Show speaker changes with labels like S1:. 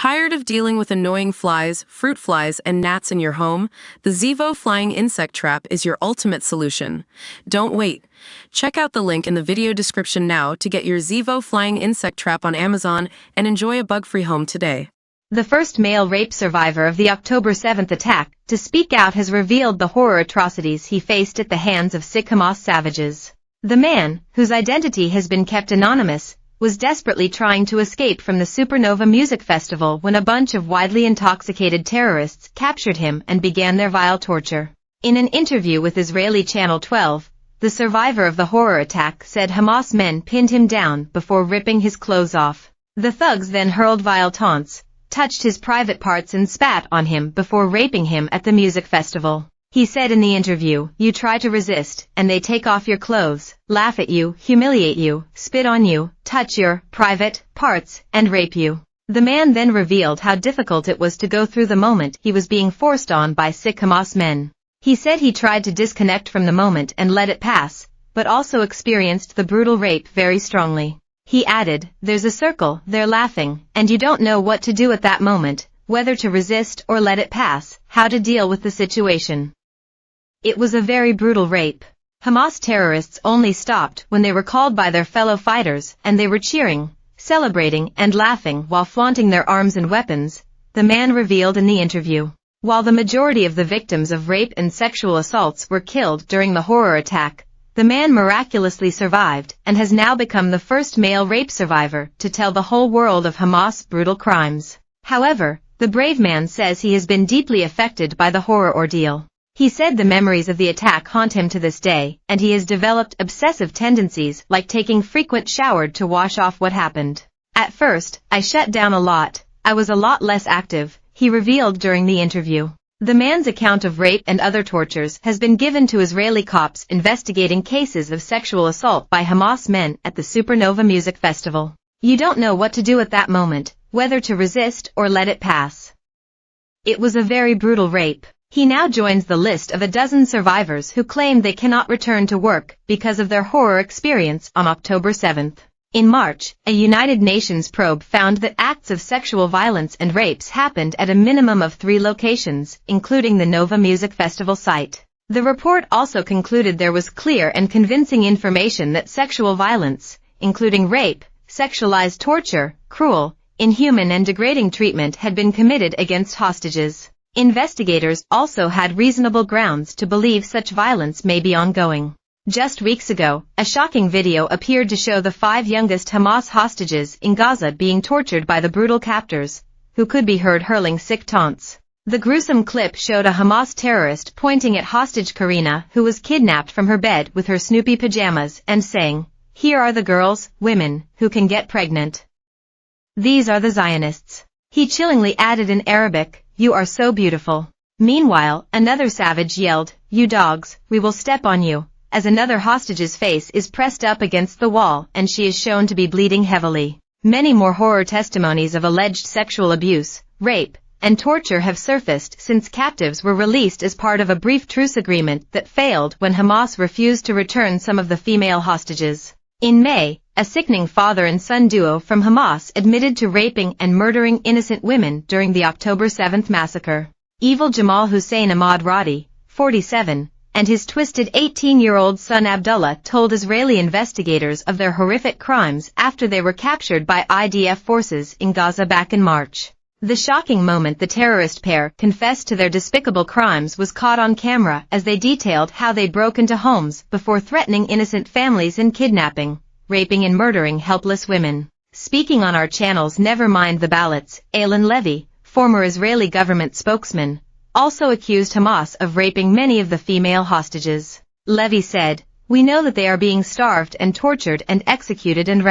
S1: Tired of dealing with annoying flies, fruit flies, and gnats in your home? The Zevo Flying Insect Trap is your ultimate solution. Don't wait. Check out the link in the video description now to get your Zevo Flying Insect Trap on Amazon and enjoy a bug-free home today.
S2: The first male rape survivor of the October 7th attack to speak out has revealed the horror atrocities he faced at the hands of sick Hamas savages. The man, whose identity has been kept anonymous, was desperately trying to escape from the Supernova Music Festival when a bunch of widely intoxicated terrorists captured him and began their vile torture. In an interview with Israeli Channel 12, the survivor of the horror attack said Hamas men pinned him down before ripping his clothes off. The thugs then hurled vile taunts, touched his private parts and spat on him before raping him at the music festival. He said in the interview, "You try to resist, and they take off your clothes, laugh at you, humiliate you, spit on you, touch your private parts, and rape you." The man then revealed how difficult it was to go through the moment he was being forced on by sick Hamas men. He said he tried to disconnect from the moment and let it pass, but also experienced the brutal rape very strongly. He added, "There's a circle, they're laughing, and you don't know what to do at that moment, whether to resist or let it pass, how to deal with the situation." It was a very brutal rape. Hamas terrorists only stopped when they were called by their fellow fighters, and they were cheering, celebrating, and laughing while flaunting their arms and weapons, the man revealed in the interview. While the majority of the victims of rape and sexual assaults were killed during the horror attack, the man miraculously survived and has now become the first male rape survivor to tell the whole world of Hamas' brutal crimes. However, the brave man says he has been deeply affected by the horror ordeal. He said the memories of the attack haunt him to this day, and he has developed obsessive tendencies like taking frequent showers to wash off what happened. "At first, I shut down a lot, I was a lot less active," he revealed during the interview. The man's account of rape and other tortures has been given to Israeli cops investigating cases of sexual assault by Hamas men at the Supernova Music Festival. "You don't know what to do at that moment, whether to resist or let it pass." It was a very brutal rape. He now joins the list of a dozen survivors who claim they cannot return to work because of their horror experience on October 7th. In March, a United Nations probe found that acts of sexual violence and rapes happened at a minimum of 3 locations, including the Nova Music Festival site. The report also concluded there was clear and convincing information that sexual violence, including rape, sexualized torture, cruel, inhuman and degrading treatment had been committed against hostages. Investigators also had reasonable grounds to believe such violence may be ongoing. Just weeks ago, a shocking video appeared to show the 5 youngest Hamas hostages in Gaza being tortured by the brutal captors, who could be heard hurling sick taunts. The gruesome clip showed a Hamas terrorist pointing at hostage Karina, who was kidnapped from her bed with her Snoopy pajamas, and saying, "Here are the girls, women, who can get pregnant. These are the Zionists." He chillingly added in Arabic, "You are so beautiful." Meanwhile, another savage yelled, "You dogs, we will step on you," as another hostage's face is pressed up against the wall and she is shown to be bleeding heavily. Many more horror testimonies of alleged sexual abuse, rape, and torture have surfaced since captives were released as part of a brief truce agreement that failed when Hamas refused to return some of the female hostages. In May, a sickening father and son duo from Hamas admitted to raping and murdering innocent women during the October 7th massacre. Evil Jamal Hussein Ahmad Radi, 47, and his twisted 18-year-old son Abdullah told Israeli investigators of their horrific crimes after they were captured by IDF forces in Gaza back in March. The shocking moment the terrorist pair confessed to their despicable crimes was caught on camera as they detailed how they broke into homes before threatening innocent families and kidnapping, raping and murdering helpless women. Speaking on our channel's Never Mind the Ballots, Alan Levy, former Israeli government spokesman, also accused Hamas of raping many of the female hostages. Levy said, "We know that they are being starved and tortured and executed and